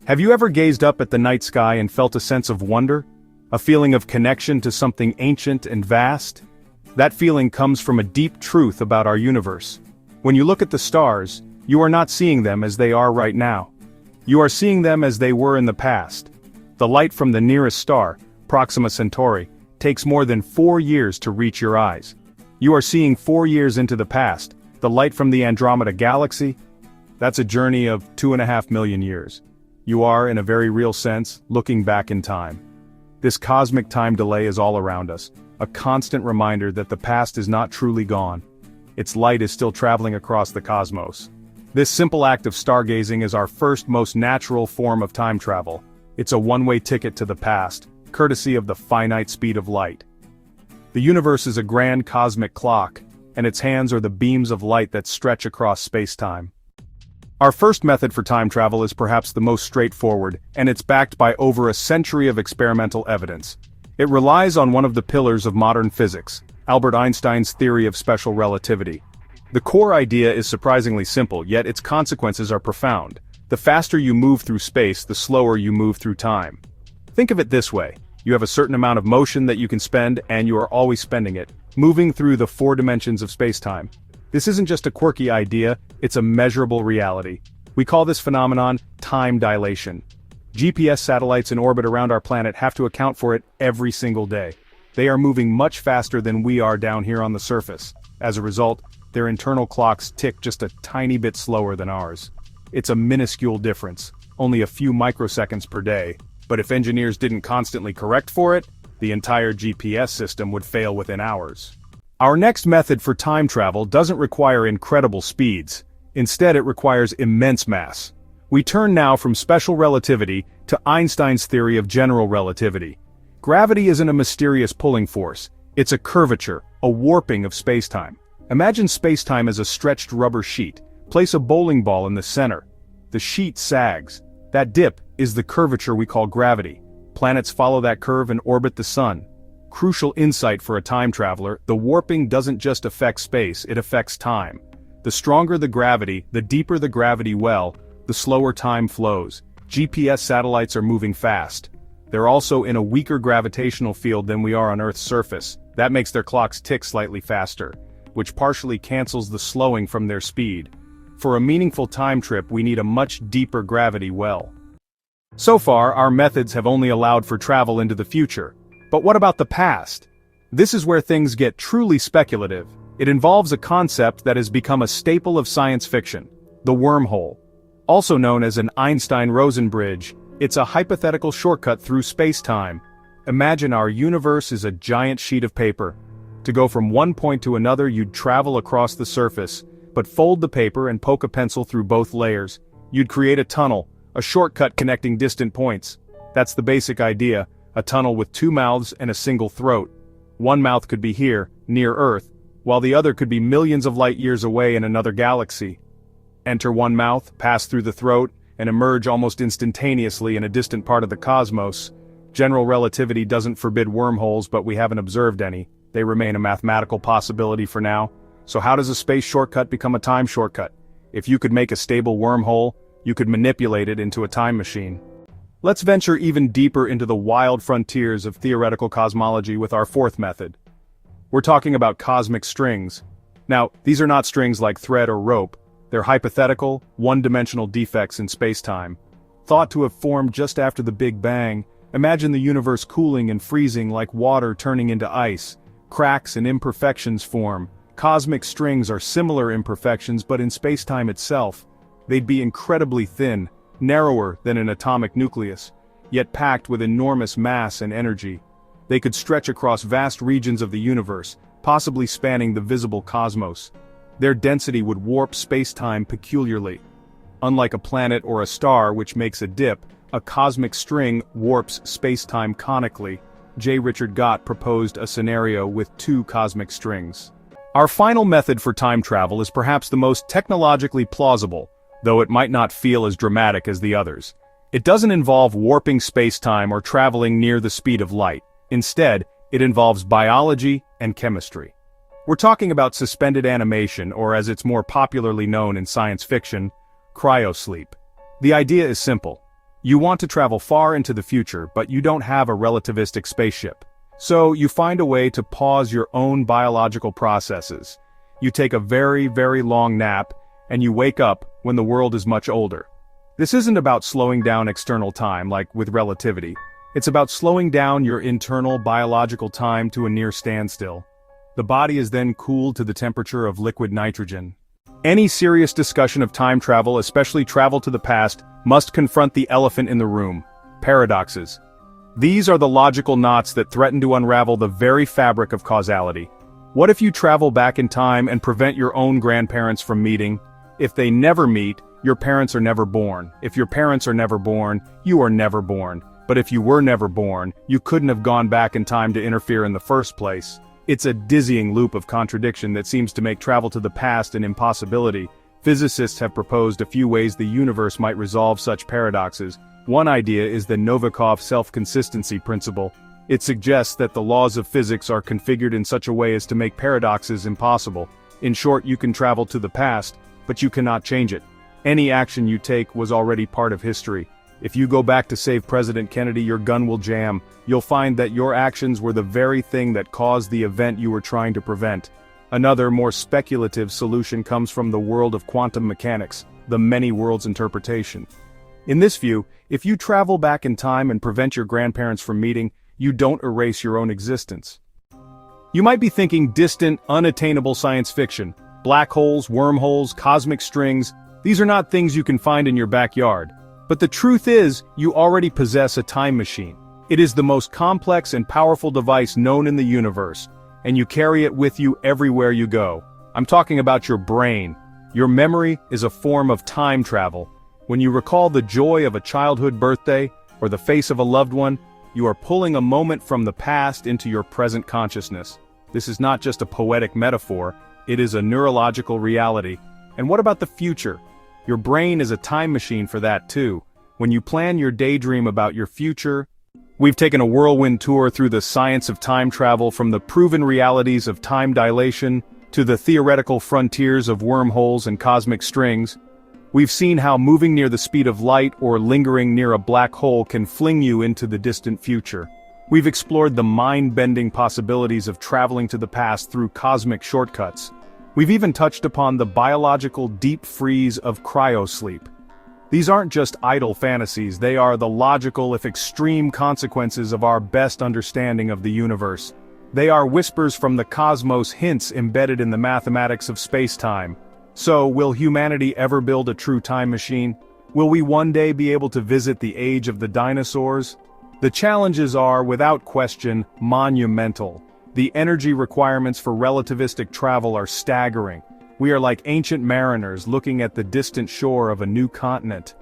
Have you ever gazed up at the night sky and felt a sense of wonder? A feeling of connection to something ancient and vast? That feeling comes from a deep truth about our universe. When you look at the stars, you are not seeing them as they are right now. You are seeing them as they were in the past. The light from the nearest star, Proxima Centauri, takes more than 4 years to reach your eyes. You are seeing 4 years into the past. The light from the Andromeda Galaxy? That's a journey of 2.5 million years. You are, in a very real sense, looking back in time. This cosmic time delay is all around us, a constant reminder that the past is not truly gone. Its light is still traveling across the cosmos. This simple act of stargazing is our first most natural form of time travel. It's a one-way ticket to the past, courtesy of the finite speed of light. The universe is a grand cosmic clock, and its hands are the beams of light that stretch across space-time. Our first method for time travel is perhaps the most straightforward, and it's backed by over a century of experimental evidence. It relies on one of the pillars of modern physics, Albert Einstein's theory of special relativity. The core idea is surprisingly simple, yet its consequences are profound. The faster you move through space, the slower you move through time. Think of it this way. You have a certain amount of motion that you can spend, and you are always spending it, moving through the 4 dimensions of space-time. This isn't just a quirky idea, it's a measurable reality. We call this phenomenon time dilation. GPS satellites in orbit around our planet have to account for it every single day. They are moving much faster than we are down here on the surface. As a result, their internal clocks tick just a tiny bit slower than ours. It's a minuscule difference, only a few microseconds per day, but if engineers didn't constantly correct for it, the entire GPS system would fail within hours. Our next method for time travel doesn't require incredible speeds. Instead, it requires immense mass. We turn now from special relativity to Einstein's theory of general relativity. Gravity isn't a mysterious pulling force. It's a curvature, a warping of spacetime. Imagine spacetime as a stretched rubber sheet. Place a bowling ball in the center. The sheet sags. That dip is the curvature we call gravity. Planets follow that curve and orbit the sun. Crucial insight for a time traveler, the warping doesn't just affect space, it affects time. The stronger the gravity, the deeper the gravity well, the slower time flows. GPS satellites are moving fast. They're also in a weaker gravitational field than we are on Earth's surface. That makes their clocks tick slightly faster, which partially cancels the slowing from their speed. For a meaningful time trip, we need a much deeper gravity well. So far, our methods have only allowed for travel into the future. But what about the past? This is where things get truly speculative. It involves a concept that has become a staple of science fiction, the wormhole. Also known as an Einstein-Rosen bridge, it's a hypothetical shortcut through space-time. Imagine our universe is a giant sheet of paper. To go from one point to another, you'd travel across the surface, but fold the paper and poke a pencil through both layers. You'd create a tunnel, a shortcut connecting distant points. That's the basic idea. A tunnel with 2 mouths and a single throat. One mouth could be here, near Earth, while the other could be millions of light years away in another galaxy. Enter one mouth, pass through the throat, and emerge almost instantaneously in a distant part of the cosmos. General relativity doesn't forbid wormholes, but we haven't observed any. They remain a mathematical possibility for now. So how does a space shortcut become a time shortcut? If you could make a stable wormhole, you could manipulate it into a time machine. Let's venture even deeper into the wild frontiers of theoretical cosmology with our fourth method. We're talking about cosmic strings. Now, these are not strings like thread or rope. They're hypothetical, one-dimensional defects in space-time. Thought to have formed just after the Big Bang, imagine the universe cooling and freezing like water turning into ice. Cracks and imperfections form. Cosmic strings are similar imperfections, but in space-time itself. They'd be incredibly thin, narrower than an atomic nucleus, yet packed with enormous mass and energy. They could stretch across vast regions of the universe, possibly spanning the visible cosmos. Their density would warp space-time peculiarly. Unlike a planet or a star which makes a dip, a cosmic string warps space-time conically. J. Richard Gott proposed a scenario with 2 cosmic strings. Our final method for time travel is perhaps the most technologically plausible, though it might not feel as dramatic as the others. It doesn't involve warping space-time or traveling near the speed of light. Instead, it involves biology and chemistry. We're talking about suspended animation, or as it's more popularly known in science fiction, cryosleep. The idea is simple. You want to travel far into the future, but you don't have a relativistic spaceship. So you find a way to pause your own biological processes. You take a very, very long nap, and you wake up when the world is much older. This isn't about slowing down external time like with relativity. It's about slowing down your internal biological time to a near standstill. The body is then cooled to the temperature of liquid nitrogen. Any serious discussion of time travel, especially travel to the past, must confront the elephant in the room: paradoxes. These are the logical knots that threaten to unravel the very fabric of causality. What if you travel back in time and prevent your own grandparents from meeting? If they never meet, your parents are never born. If your parents are never born, you are never born. But if you were never born, you couldn't have gone back in time to interfere in the first place. It's a dizzying loop of contradiction that seems to make travel to the past an impossibility. Physicists have proposed a few ways the universe might resolve such paradoxes. One idea is the Novikov self-consistency principle. It suggests that the laws of physics are configured in such a way as to make paradoxes impossible. In short, you can travel to the past, but you cannot change it. Any action you take was already part of history. If you go back to save President Kennedy, your gun will jam. You'll find that your actions were the very thing that caused the event you were trying to prevent. Another, more speculative solution comes from the world of quantum mechanics, the many worlds interpretation. In this view, if you travel back in time and prevent your grandparents from meeting, you don't erase your own existence. You might be thinking distant, unattainable science fiction. Black holes, wormholes, cosmic strings, these are not things you can find in your backyard. But the truth is, you already possess a time machine. It is the most complex and powerful device known in the universe, and you carry it with you everywhere you go. I'm talking about your brain. Your memory is a form of time travel. When you recall the joy of a childhood birthday, or the face of a loved one, you are pulling a moment from the past into your present consciousness. This is not just a poetic metaphor, it is a neurological reality. And what about the future? Your brain is a time machine for that too. When you plan your daydream about your future, we've taken a whirlwind tour through the science of time travel, from the proven realities of time dilation to the theoretical frontiers of wormholes and cosmic strings. We've seen how moving near the speed of light or lingering near a black hole can fling you into the distant future. We've explored the mind-bending possibilities of traveling to the past through cosmic shortcuts. We've even touched upon the biological deep freeze of cryosleep. These aren't just idle fantasies, they are the logical, if extreme, consequences of our best understanding of the universe. They are whispers from the cosmos, hints embedded in the mathematics of space-time. So, will humanity ever build a true time machine? Will we one day be able to visit the age of the dinosaurs? The challenges are, without question, monumental. The energy requirements for relativistic travel are staggering. We are like ancient mariners looking at the distant shore of a new continent.